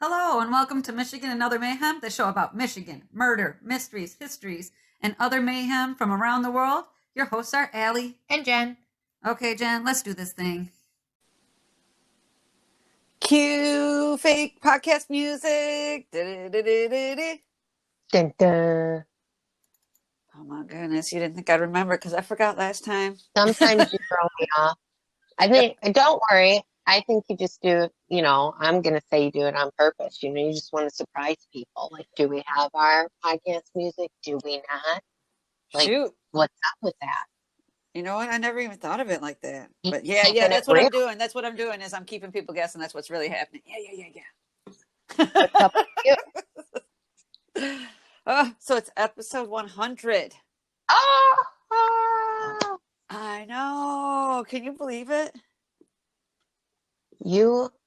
Hello, and welcome to Michigan and Other Mayhem, the show about Michigan, murder, mysteries, histories, and other mayhem from around the world. Your hosts are Allie and Jen. Okay, Jen, let's do this thing. Cue fake podcast music. Dun, dun. Oh my goodness, you didn't think I'd remember because I forgot last time. Sometimes you throw me off. I think, don't worry. I think you just do it, I'm going to say you do it on purpose. You just want to surprise people. Like, do we have our podcast music? Do we not? Like, Shoot. What's up with that? You know what? I never even thought of it like that. But Keeping yeah, that's it what real. I'm doing. That's what I'm doing is I'm keeping people guessing that's what's really happening. Yeah. What's up with you? So it's episode 100. Oh! I know. Can you believe it?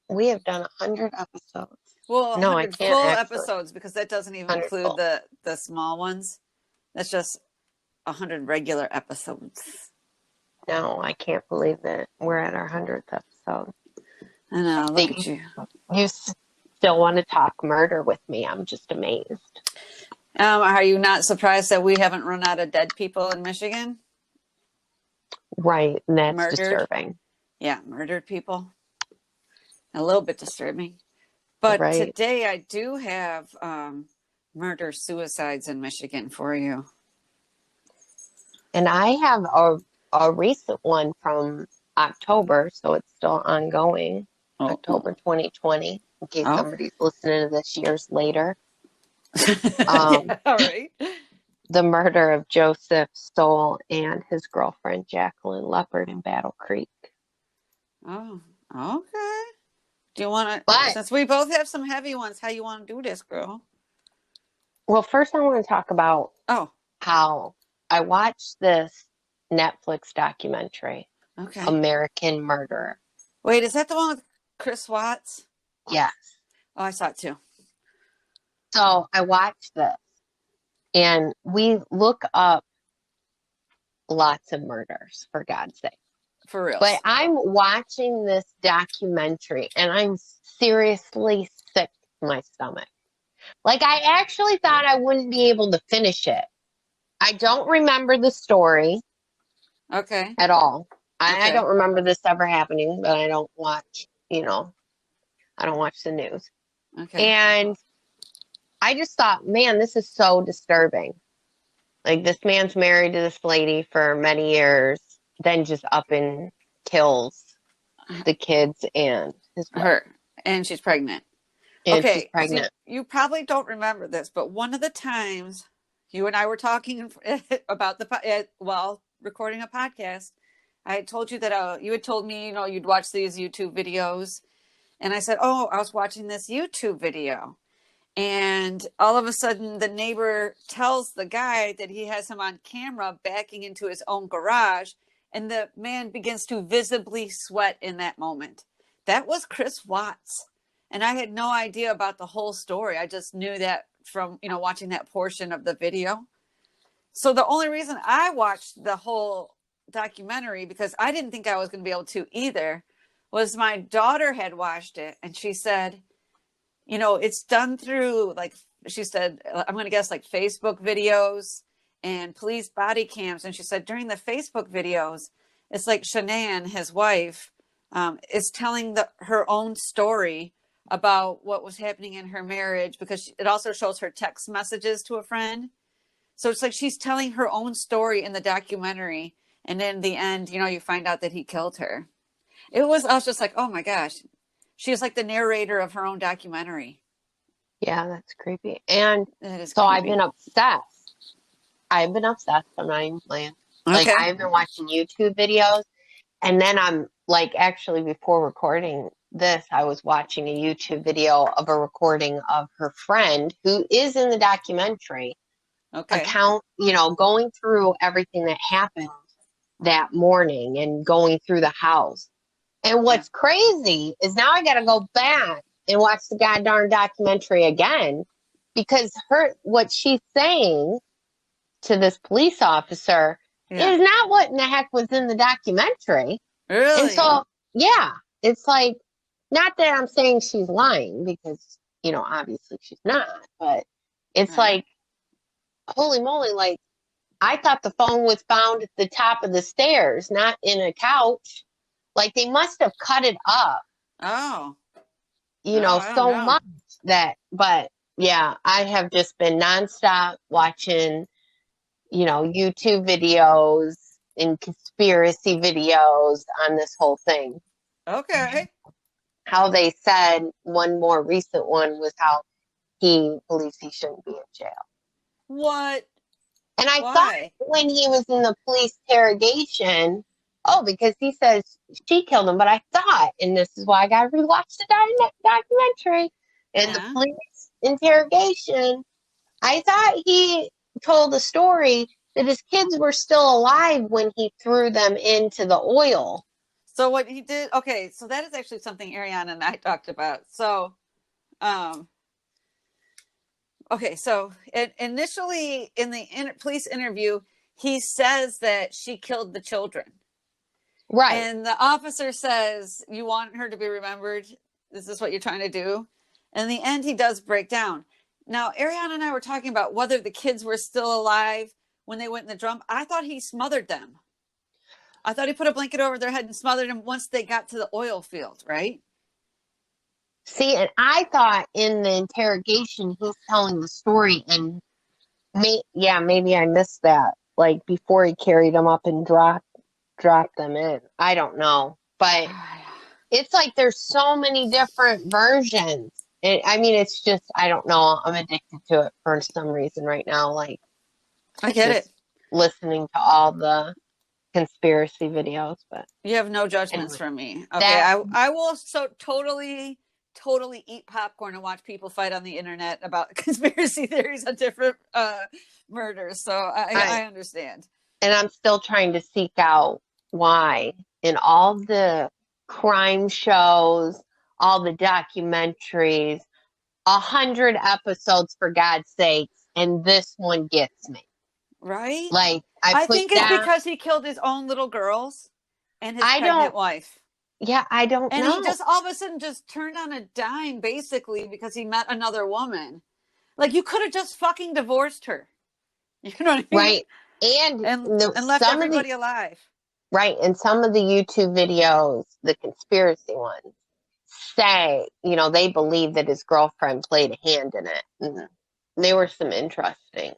We have done 100 episodes. Well, No, 100 I can't full actually. episodes because that doesn't even include the small ones. That's just 100 regular episodes. No, I can't believe that we're at our 100th episode. I know. Look at you. You still want to talk murder with me. I'm just amazed. Are you not surprised that we haven't run out of dead people in Michigan? Right. And that's Murdered. disturbing. Yeah, murdered people. A little bit disturbing. But today I do have murder-suicides in Michigan for you. And I have a recent one from October, so it's still ongoing. October 2020, in case somebody's listening to this years later. All right. The murder of Joseph Soule and his girlfriend, Jaclyn Lepird, in Battle Creek. Oh, okay. Do you want to, since we both have some heavy ones, how you want to do this, girl? Well, first I want to talk about how I watched this Netflix documentary, American Murderer. Wait, is that the one with Chris Watts? Yes. Oh, I saw it too. So I watched this, and we look up lots of murders, for God's sake. For real. But I'm watching this documentary, and I'm seriously sick to my stomach. Like, I actually thought I wouldn't be able to finish it. I don't remember the story. Okay. At all. I don't remember this ever happening, but I don't watch, I don't watch the news. Okay. And I just thought, man, this is so disturbing. Like, this man's married to this lady for many years, then just up and kills the kids and his wife. Her. And she's pregnant. And she's pregnant. So you probably don't remember this, but one of the times you and I were talking about recording a podcast, I had told you that you had told me, you'd watch these YouTube videos. And I said, I was watching this YouTube video. And all of a sudden, the neighbor tells the guy that he has him on camera backing into his own garage. And the man begins to visibly sweat in that moment. That was Chris Watts. And I had no idea about the whole story. I just knew that from, watching that portion of the video. So the only reason I watched the whole documentary, because I didn't think I was going to be able to either, was my daughter had watched it. And she said, it's done through, she said, I'm going to guess Facebook videos and police body cams. And she said during the Facebook videos, it's like Shanann, his wife, is telling her own story about what was happening in her marriage, because it also shows her text messages to a friend. So it's like she's telling her own story in the documentary. And then in the end, you find out that he killed her. I was just like, oh my gosh. She is like the narrator of her own documentary. Yeah, that's creepy. And so I've been obsessed. I'm not even playing. Like, I've been watching YouTube videos. And then I'm actually before recording this, I was watching a YouTube video of a recording of her friend who is in the documentary account, going through everything that happened that morning and going through the house. And what's crazy is now I got to go back and watch the goddamn documentary again, because what she's saying to this police officer is not what in the heck was in the documentary. Really? And so, yeah, it's like, not that I'm saying she's lying, because, obviously she's not, but it's Right. like, holy moly, like, I thought the phone was found at the top of the stairs, not in a couch. Like, they must have cut it up, Oh. I don't so know. much but yeah, I have just been nonstop watching, YouTube videos and conspiracy videos on this whole thing. Okay. How they said one more recent one was how he believes he shouldn't be in jail. What? And I thought Why? when he was in the police interrogation, because he says she killed him, but I thought, and this is why I got to rewatch the documentary, in the Yeah. police interrogation, I thought he told the story that his kids were still alive when he threw them into the oil. So what he did, okay, so that is actually something Ariana and I talked about. So, okay, so initially in the police interview, he says that she killed the children. Right. And the officer says, you want her to be remembered? Is this what you're trying to do? And in the end, he does break down. Now, Ariana and I were talking about whether the kids were still alive when they went in the drum. I thought he smothered them. I thought he put a blanket over their head and smothered them once they got to the oil field, right? See, and I thought in the interrogation, he's telling the story, and maybe I missed that. Like, before he carried them up and dropped them in. I don't know. But it's like there's so many different versions. It's just, I don't know. I'm addicted to it for some reason right now. Like, I get it. Listening to all the conspiracy videos, but you have no judgments from me. Okay, I will totally eat popcorn and watch people fight on the internet about conspiracy theories on different murders. So I understand. And I'm still trying to seek out why in all the crime shows, all the documentaries, 100 episodes for God's sakes, and this one gets me. Right? Like, I think it's because he killed his own little girls and his pregnant wife. Yeah, I don't know. And he just all of a sudden just turned on a dime, basically, because he met another woman. Like, you could have just fucking divorced her. You know what I mean? Right. And left everybody alive. Right. And some of the YouTube videos, the conspiracy ones, say, they believe that his girlfriend played a hand in it. And there were some interesting.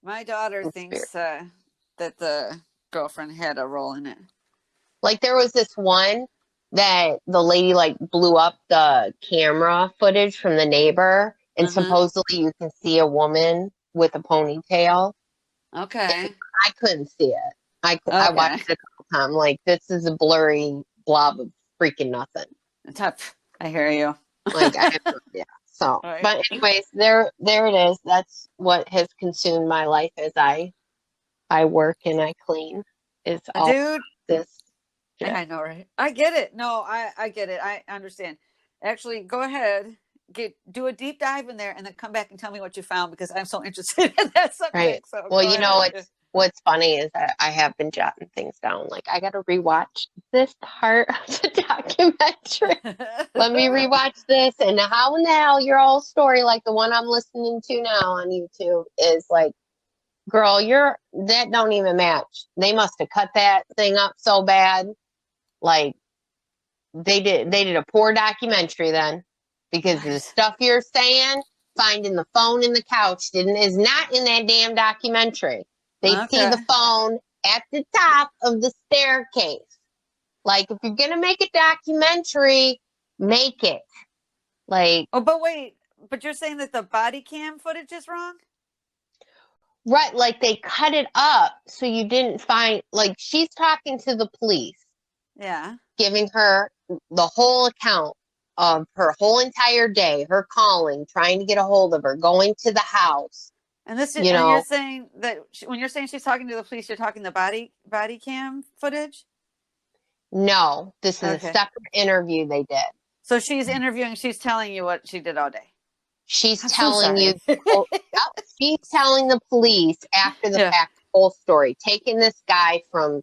My daughter thinks that the girlfriend had a role in it. Like, there was this one that the lady, like, blew up the camera footage from the neighbor, and supposedly you can see a woman with a ponytail. Okay. And I couldn't see it. I watched it a couple times. Like, this is a blurry blob of freaking nothing. Tough. I hear you. Like, I have no idea. So, right. But anyways, there it is. That's what has consumed my life as I work and I clean. Is all this. Yeah. I know, right? I get it. No, I get it. I understand. Actually, go ahead, do a deep dive in there, and then come back and tell me what you found, because I'm so interested in that subject. Right. So well, what's funny is that I have been jotting things down. Like, I got to rewatch this part of the documentary. Let me rewatch this, and how in the hell your old story, like the one I'm listening to now on YouTube, is like, girl, that don't even match. They must have cut that thing up so bad. Like, they did a poor documentary then, because the stuff you're saying, finding the phone in the couch is not in that damn documentary. They see the phone at the top of the staircase. Like, if you're gonna make a documentary, make it. Like, but wait, but you're saying that the body cam footage is wrong? Right, like they cut it up so you didn't find, like, she's talking to the police. Yeah. Giving her the whole account of her whole entire day, her calling, trying to get a hold of her, going to the house. And this is, and you're saying that when you're saying she's talking to the police, you're talking the body cam footage? No, this is a separate interview they did. So she's interviewing, she's telling you what she did all day. She's telling you, she's telling the police after the fact, the whole story, taking this guy from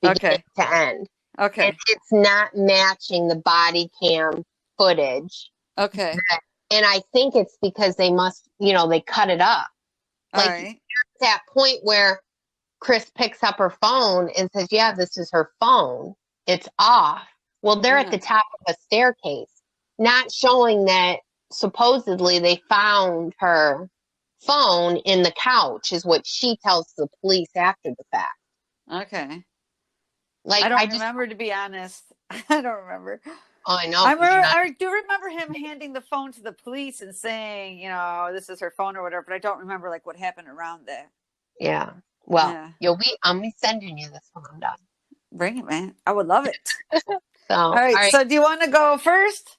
beginning to end. Okay. And it's not matching the body cam footage. Okay. That And I think it's because they must, they cut it up. All Like right. that point where Chris picks up her phone and says, yeah, this is her phone. It's off. Well, they're at the top of a staircase, not showing that supposedly they found her phone in the couch is what she tells the police after the fact. Okay. Like, I don't remember, to be honest. I don't remember. Oh, I know. I do remember him handing the phone to the police and saying, this is her phone or whatever, but I don't remember like what happened around that. Yeah. Well, I'm be sending you this when I'm done. Bring it, man. I would love it. All right. So do you want to go first?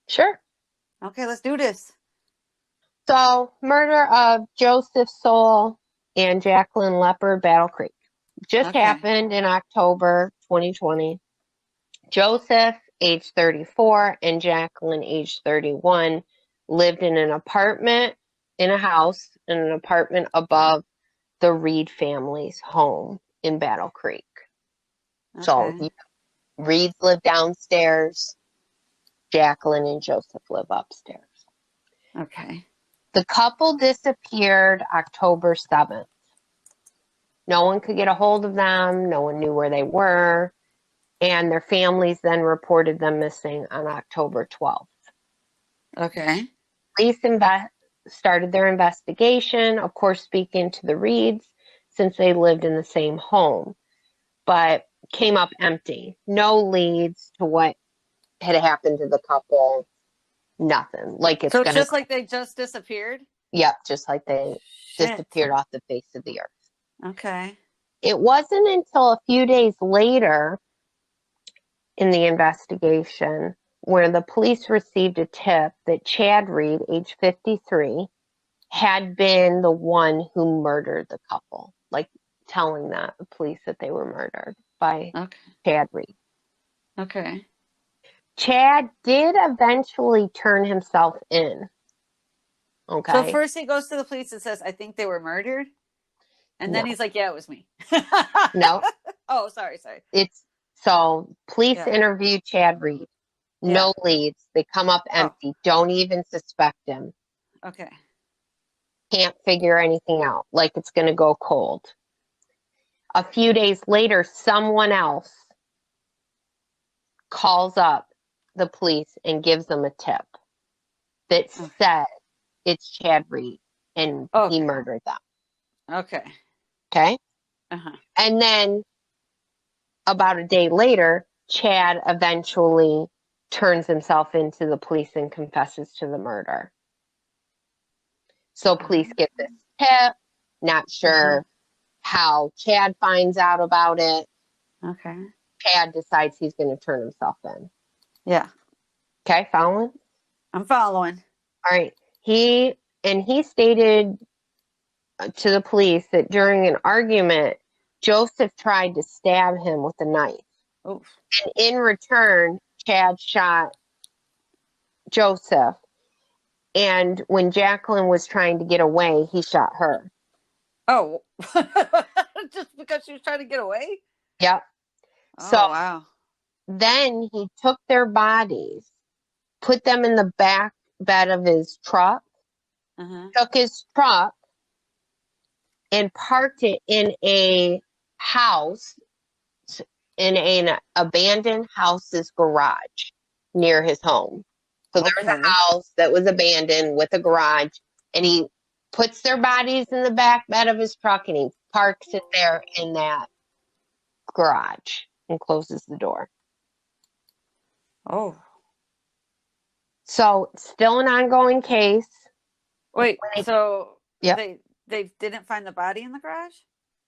Sure. Okay, let's do this. So, murder of Joseph Soule and Jaclyn Lepird, Battle Creek. Just happened in October 2020. Joseph, age 34, and Jaclyn, age 31, lived in an apartment in a house in an apartment above the Reed family's home in Battle Creek. So, Reeds live downstairs. Jaclyn and Joseph live upstairs. Okay. The couple disappeared October 7th. No one could get a hold of them. No one knew where they were. And their families then reported them missing on October 12th. Okay. Police started their investigation, of course, speaking to the Reeds since they lived in the same home, but came up empty. No leads to what had happened to the couple. Nothing. So it's just like they just disappeared? Yep, just like they disappeared off the face of the earth. Okay. It wasn't until a few days later in the investigation where the police received a tip that Chad Reed, age 53, had been the one who murdered the couple, like telling the police that they were murdered by Chad Reed. Okay. Chad did eventually turn himself in. Okay. So first he goes to the police and says, I think they were murdered. And then he's like, yeah, it was me. No. Oh, sorry. So police interview Chad Reed. No leads. They come up empty. Don't even suspect him. Okay. Can't figure anything out. Like it's going to go cold. A few days later, someone else calls up the police and gives them a tip that said it's Chad Reed and he murdered them. Okay. Okay. And then about a day later, Chad eventually turns himself into the police and confesses to the murder. So police get this tip, not sure how Chad finds out about it. Okay. Chad decides he's going to turn himself in. Yeah. Okay, following? I'm following. All right. He stated to the police that during an argument, Joseph tried to stab him with a knife. Oof. And in return, Chad shot Joseph. And when Jaclyn was trying to get away, he shot her. Oh, just because she was trying to get away? Yep. Oh, so wow. Then he took their bodies, put them in the back bed of his truck, took his truck, and parked it in a house, in an abandoned house's garage near his home. So there's a house that was abandoned with a garage, and he puts their bodies in the back bed of his truck, and he parks it there in that garage and closes the door. Oh. So still an ongoing case. Wait, so they didn't find the body in the garage?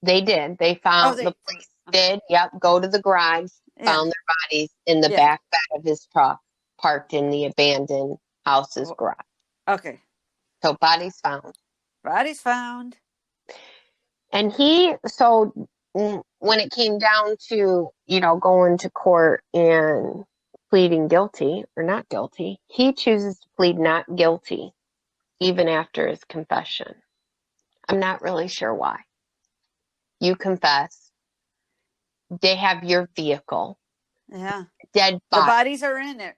They did. They found, the police did, go to the garage, found their bodies in the back bed of his truck, parked in the abandoned house's garage. Okay. So bodies found. Bodies found. And when it came down to, going to court and pleading guilty or not guilty, he chooses to plead not guilty even after his confession. I'm not really sure why. You confess. They have your vehicle. Yeah. Dead body. The bodies are in it.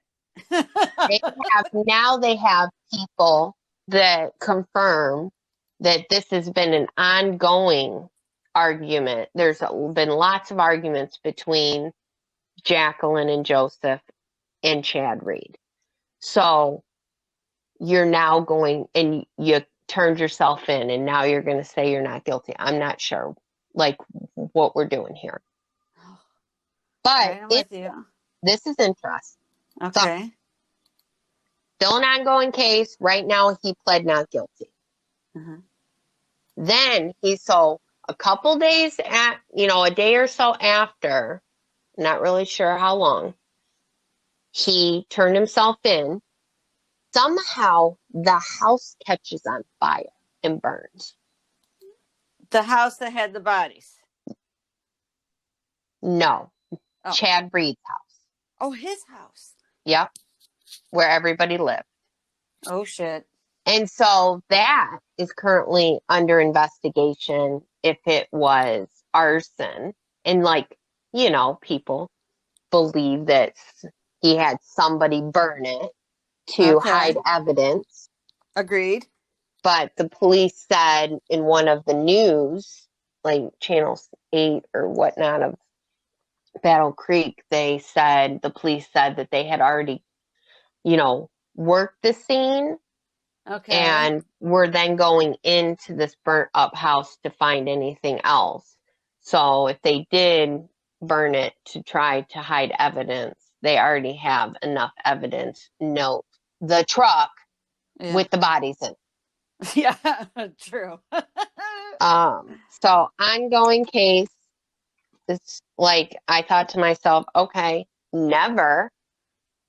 They have people that confirm that this has been an ongoing argument. There's been lots of arguments between Jaclyn and Joseph and Chad Reed. So you're now going and you turned yourself in, and now you're going to say you're not guilty. I'm not sure, like, what we're doing here. But this is interesting. Okay. So, still an ongoing case. Right now, he pled not guilty. Then a couple days a day or so after, not really sure how long, he turned himself in. Somehow the house catches on fire and burns. The house that had the bodies? No. Oh. Chad Reed's house. Oh, his house. Yep. Where everybody lived. Oh, shit. And so that is currently under investigation if it was arson. And people believe that he had somebody burn it to hide evidence. Agreed. But the police said in one of the news, like Channel 8 or whatnot of Battle Creek, the police said that they had already, worked the scene. Okay. And were then going into this burnt up house to find anything else. So if they did burn it to try to hide evidence, they already have enough evidence. Note the truck with the bodies in it. Yeah, true. So ongoing case. It's like, I thought to myself, okay, never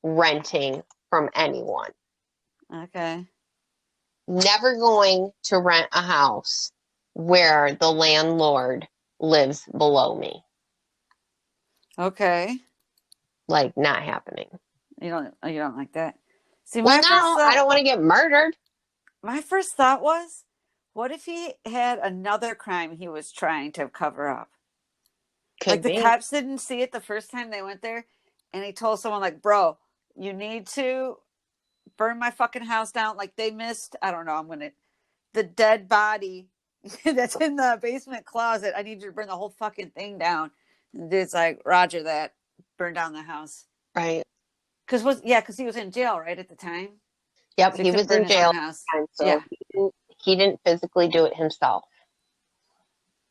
renting from anyone. Okay. Never going to rent a house where the landlord lives below me. Okay. Like, not happening. You don't like that. See, I don't want to get murdered. My first thought was, what if he had another crime he was trying to cover up? Could be. The cops didn't see it the first time they went there, and he told someone like, bro, you need to burn my fucking house down. Like, they missed, I don't know, the dead body that's in the basement closet. I need you to burn the whole fucking thing down. And it's like, roger that. Burn down the house. Right. Because he was in jail, right, at the time? Yep, so he was in jail. So he didn't physically do it himself.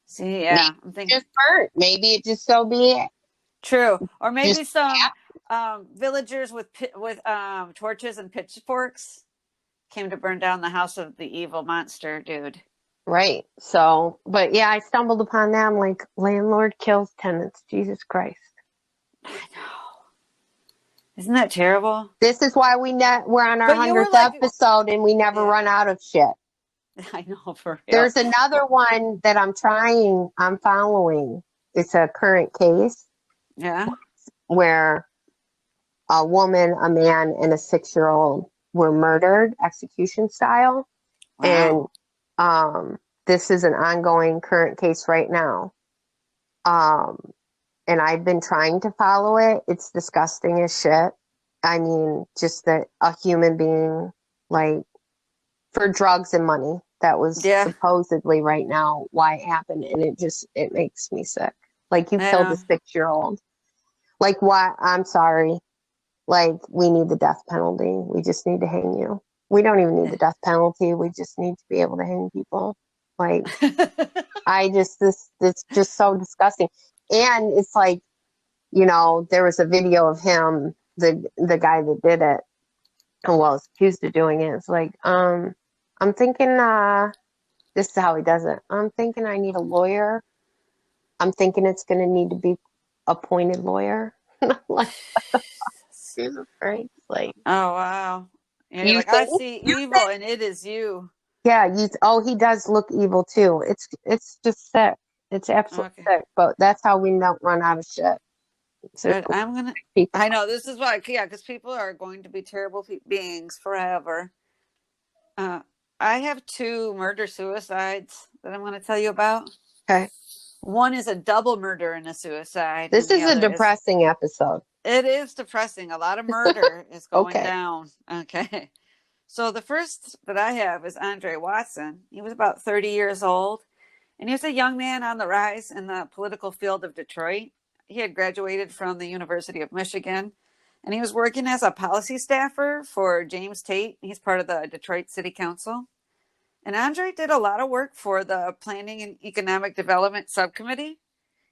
See, yeah. I'm thinking just burnt. Maybe it just so be it. True. Or maybe just some villagers with torches and pitchforks came to burn down the house of the evil monster dude. Right. So, but yeah, I stumbled upon that. I'm like, landlord kills tenants. Jesus Christ. I know. Isn't that terrible? This is why we're on our 100th episode and we never run out of shit. I know, for real. There's another one that I'm following. It's a current case. Yeah. Where a woman, a man, and a 6-year-old were murdered, execution style. Wow. And this is an ongoing current case right now. And I've been trying to follow it. It's disgusting as shit. I mean, just that a human being, like, for drugs and money, that was supposedly right now why it happened. And it makes me sick. Like, you killed a 6-year-old. Like, what? I'm sorry. Like, we need the death penalty. We just need to hang you. We don't even need the death penalty. We just need to be able to hang people. Like, it's just so disgusting. And it's like, there was a video of him, the guy that did it, was accused of doing it. It's like, I'm thinking, this is how he does it. I'm thinking I need a lawyer. I'm thinking it's going to need to be appointed lawyer. Like, Jesus Christ. Like, oh, wow. And you're like, I see evil and it is you. Yeah, he does look evil too. It's just sick. It's absolutely sick. But that's how we don't run out of shit. So I know, this is why, because people are going to be terrible beings forever. I have 2 murder-suicides that I'm going to tell you about. Okay. One is a double murder and a suicide. This is a depressing episode. It is depressing. A lot of murder is going Okay. down. Okay. So the first that I have is Andre Watson. He was about 30 years old, and he was a young man on the rise in the political field of Detroit. He had graduated from the University of Michigan, and he was working as a policy staffer for James Tate. He's part of the Detroit City Council. And Andre did a lot of work for the Planning and Economic Development Subcommittee.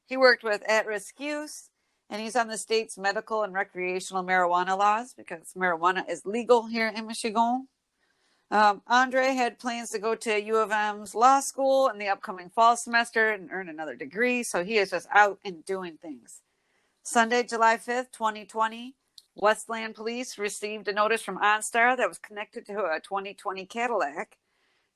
He worked with at-risk youth, and he's on the state's medical and recreational marijuana laws because marijuana is legal here in Michigan. Andre had plans to go to U of M's law school in the upcoming fall semester and earn another degree, so he is just out and doing things. Sunday, July 5th, 2020, Westland Police received a notice from OnStar that was connected to a 2020 Cadillac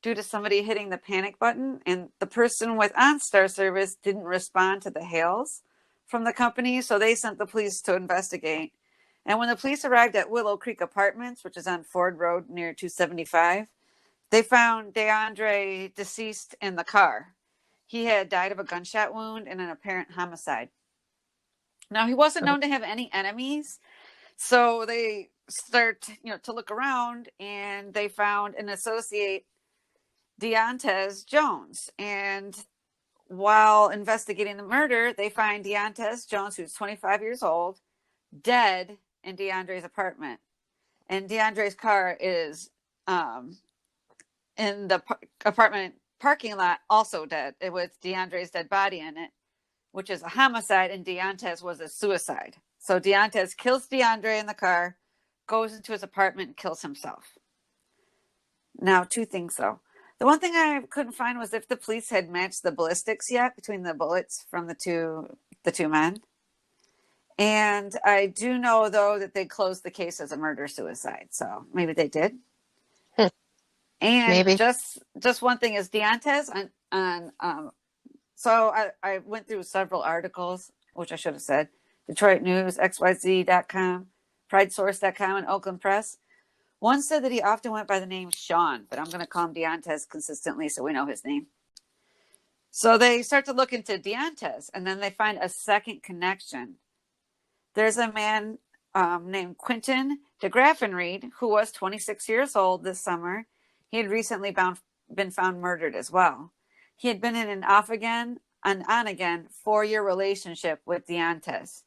due to somebody hitting the panic button, and the person with OnStar service didn't respond to the hails from the company, so they sent the police to investigate. And when the police arrived at Willow Creek Apartments, which is on Ford Road near 275, they found DeAndre deceased in the car. He had died of a gunshot wound and an apparent homicide. Now, he wasn't known to have any enemies, so they start, to look around, and they found an associate, Deontez Jones. And while investigating the murder, they find Deontez Jones, who's 25 years old, dead in DeAndre's apartment. And DeAndre's car is in the apartment parking lot, also dead, with DeAndre's dead body in it, which is a homicide, and Deontez was a suicide. So Deontez kills DeAndre in the car, goes into his apartment, and kills himself. Now, two things, though. The one thing I couldn't find was if the police had matched the ballistics yet between the bullets from the two men. And I do know, though, that they closed the case as a murder-suicide. So maybe they did. And Maybe. just one thing is Deontez so I went through several articles, which I should have said. Detroit News, XYZ.com, PrideSource.com, and Oakland Press. One said that he often went by the name Sean, but I'm going to call him Deontez consistently so we know his name. So they start to look into Deontez, and then they find a second connection. There's a man named Quentin DeGraffenried, who was 26 years old this summer. He had recently been found murdered as well. He had been in an off-again and on-again 4-year relationship with Deontez.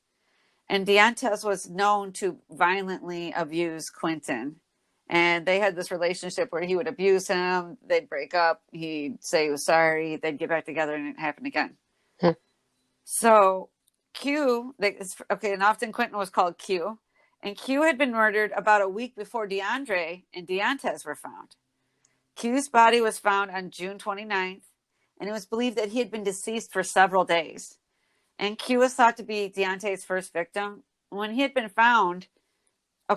And Deontez was known to violently abuse Quentin. And they had this relationship where he would abuse him, they'd break up, he'd say he was sorry, they'd get back together, and it happened again. So Q, and often Quentin was called Q, and Q had been murdered about a week before DeAndre and Deontez were found. Q's body was found on June 29th, and it was believed that he had been deceased for several days. And Q was thought to be Deontay's first victim. When he had been found,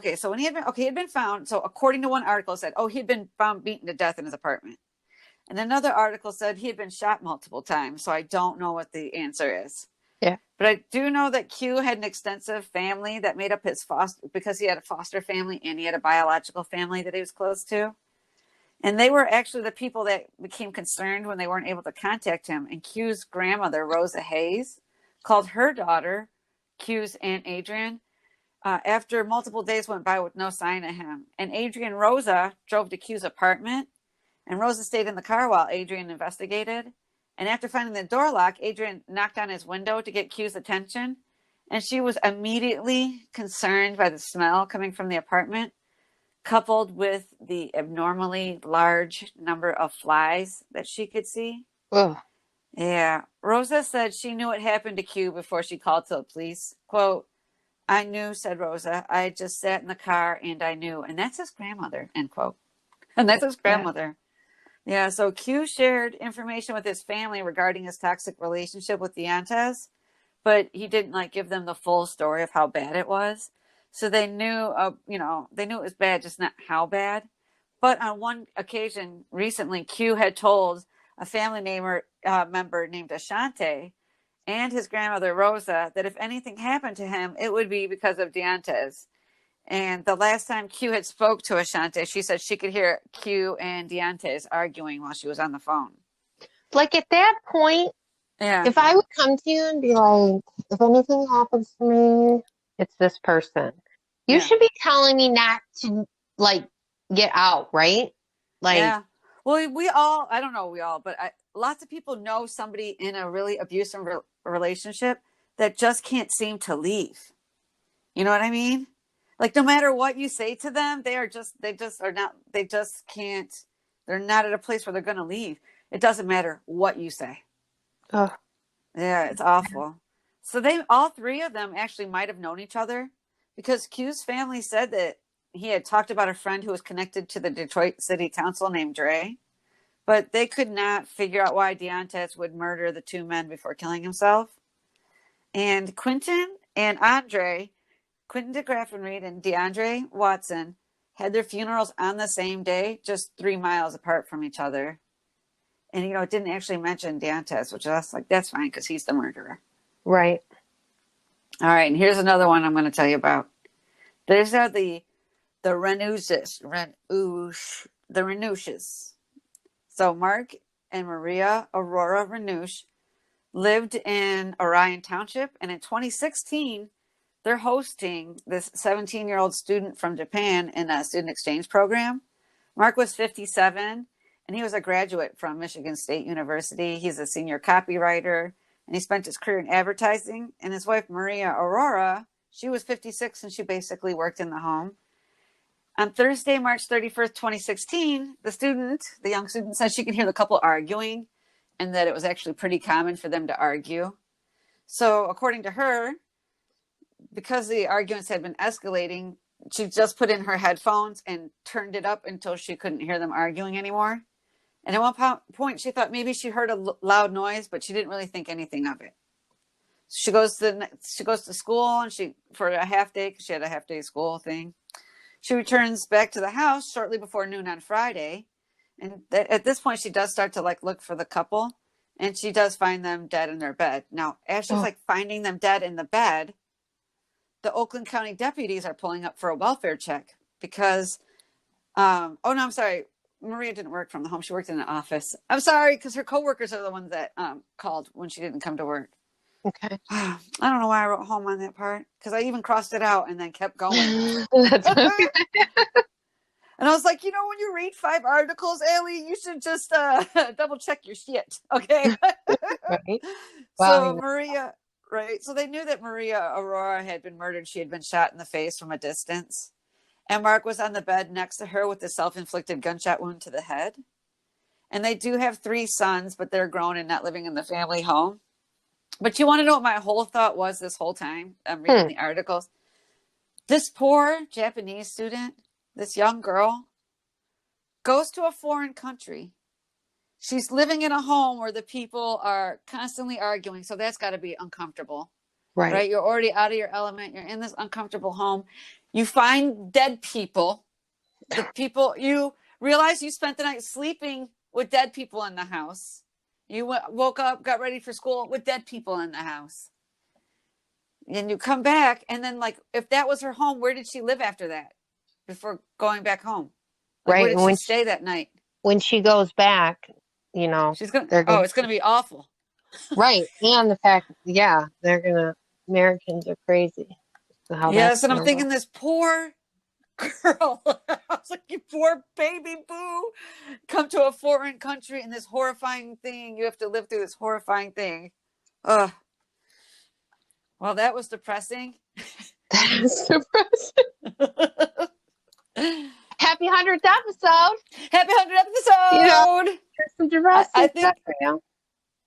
he had been found, so according to one article it said, he had been found beaten to death in his apartment. And another article said he had been shot multiple times, so I don't know what the answer is. Yeah. But I do know that Q had an extensive family that made up his because he had a foster family and he had a biological family that he was close to. And they were actually the people that became concerned when they weren't able to contact him. And Q's grandmother, Rosa Hayes, called her daughter, Q's Aunt Adrian, after multiple days went by with no sign of him. And Adrian Rosa drove to Q's apartment, and Rosa stayed in the car while Adrian investigated. And after finding the door lock, Adrian knocked on his window to get Q's attention. And she was immediately concerned by the smell coming from the apartment, coupled with the abnormally large number of flies that she could see. Ugh. Yeah. Rosa said she knew what happened to Q before she called to the police. Quote, "I knew," said Rosa. "I just sat in the car and I knew." And that's his grandmother, end quote. And that's his grandmother. Yeah. So Q shared information with his family regarding his toxic relationship with Deontez, but he didn't give them the full story of how bad it was. So they knew, they knew it was bad, just not how bad. But on one occasion recently, Q had told a family member named Ashante and his grandmother, Rosa, that if anything happened to him, it would be because of Deontez. And the last time Q had spoke to Ashante, she said she could hear Q and Deontez arguing while she was on the phone. At that point, yeah, if I would come to you and be like, if anything happens to me, it's this person. You Yeah. should be telling me not to, like, get out, right? Like, Yeah. Well, we all, I don't know, but lots of people know somebody in a really abusive relationship that just can't seem to leave. You know what I mean? Like, no matter what you say to them, they just can't, they're not at a place where they're going to leave. It doesn't matter what you say. oh, Yeah, it's awful. So all three of them actually might have known each other because Q's family said that he had talked about a friend who was connected to the Detroit City Council named Dre, but they could not figure out why Deontez would murder the two men before killing himself. And Quentin DeGraffenreid and DeAndre Watson had their funerals on the same day, just 3 miles apart from each other. And, it didn't actually mention Deontez, which I was like, that's fine because he's the murderer. right. All right, and here's another one I'm going to tell you about. There's the Renouches. The Renouches. So Mark and Maria Aurora Renouche lived in Orion Township, and in 2016, they're hosting this 17-year-old student from Japan in a student exchange program. Mark was 57, and he was a graduate from Michigan State University. He's a senior copywriter, and he spent his career in advertising. And his wife, Maria Aurora, she was 56, and she basically worked in the home. On Thursday, March 31st, 2016, the young student said she could hear the couple arguing and that it was actually pretty common for them to argue. So according to her, because the arguments had been escalating, she just put in her headphones and turned it up until she couldn't hear them arguing anymore. And at one point, she thought maybe she heard a loud noise, but she didn't really think anything of it. She goes to school, and for a half day, because she had a half day school thing. She returns back to the house shortly before noon on Friday. And at this point, she does start to look for the couple, and she does find them dead in their bed. Now, as she's finding them dead in the bed, the Oakland County deputies are pulling up for a welfare check because, I'm sorry. Maria didn't work from the home. She worked in an office. I'm sorry, because her coworkers are the ones that called when she didn't come to work. Okay. I don't know why I wrote home on that part, because I even crossed it out and then kept going. That's okay. And I was like, when you read 5 articles, Allie, you should just double check your shit, okay? Right. So Wow. Maria, right? So they knew that Maria Aurora had been murdered. She had been shot in the face from a distance. And Mark was on the bed next to her with a self-inflicted gunshot wound to the head. And they do have 3 sons, but they're grown and not living in the family home. But you want to know what my whole thought was this whole time? I'm reading the articles. This poor Japanese student, this young girl, goes to a foreign country. She's living in a home where the people are constantly arguing. So that's got to be uncomfortable. Right? You're already out of your element. You're in this uncomfortable home. You find dead people. You realize you spent the night sleeping with dead people in the house. You woke up, got ready for school with dead people in the house. And you come back, and then, if that was her home, where did she live after that? Before going back home? Right. Where did she stay that night? When she goes back, she's going to, it's going to be awful. Right. And the fact, Americans are crazy. Yes, and I'm thinking this poor girl. I was like, you poor baby boo. Come to a foreign country and this horrifying thing. You have to live through this horrifying thing. Ugh. Well, that was depressing. That is depressing. Happy 100th episode. Happy 100th episode. Some depressing I think stuff,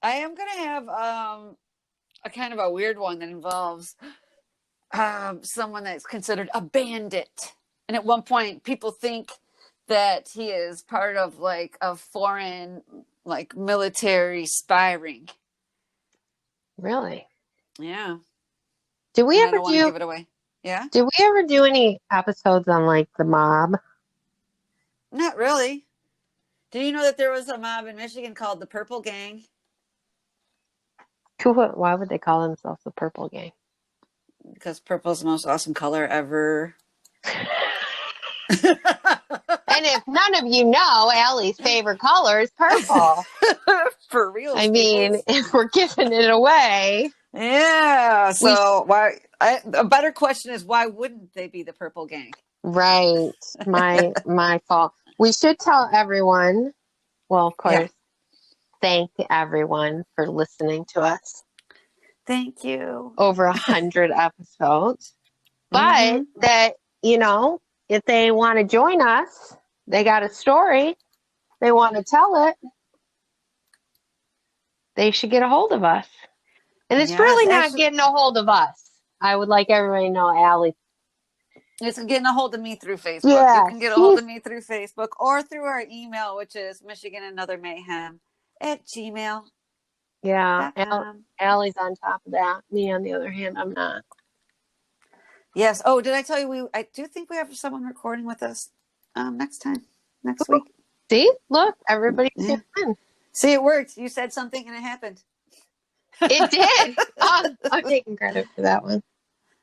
I am going to have a kind of a weird one that involves someone that's considered a bandit. And at one point, people think that he is part of a foreign military spy ring. Really? Yeah. Did we ever give it away? Yeah. Did we ever do any episodes on the mob? Not really. Do you know that there was a mob in Michigan called the Purple Gang? Why would they call themselves the Purple Gang? Because purple is the most awesome color ever. And if none of you know, Allie's favorite color is purple. For real. I mean, if we're giving it away. Yeah. So a better question is, why wouldn't they be the Purple Gang? Right. My fault. We should tell everyone, well, of course, thank everyone for listening to us. Thank you. Over 100 episodes. But that, if they want to join us, they got a story, they want to tell it, they should get a hold of us. And it's really not getting a hold of us. I would like everybody to know Allie. It's getting a hold of me through Facebook. Yeah, you can get a hold of me through Facebook or through our email, which is michigananothermayhem@gmail.com. Yeah, Allie's on top of that. Me, on the other hand, I'm not. Yes. Oh, did I tell you I do think we have someone recording with us next week. See? Look, everybody's tuned in. See, it worked. You said something and it happened. It did. I'm taking credit for that one.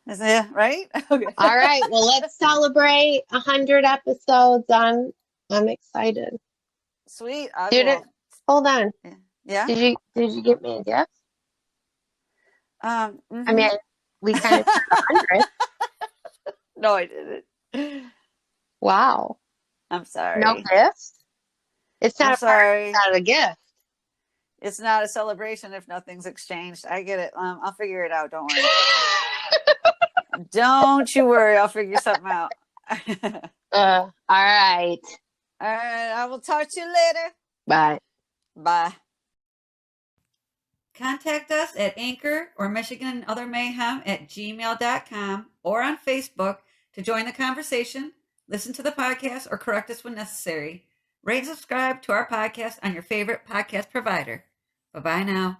Is it right? Okay. All right. Well, let's celebrate 100 episodes. I'm excited. Sweet. Hold on. Yeah. Did you get me a gift? I mean, we kind of turned 100. No, I didn't. Wow. I'm sorry. No gift? It's not it's not a gift. It's not a celebration if nothing's exchanged. I get it. I'll figure it out. Don't worry. Don't you worry. I'll figure something out. All right. All right. I will talk to you later. Bye. Bye. Contact us at Anchor or michiganandothermayhem@gmail.com or on Facebook to join the conversation, listen to the podcast, or correct us when necessary. Rate and subscribe to our podcast on your favorite podcast provider. Bye-bye now.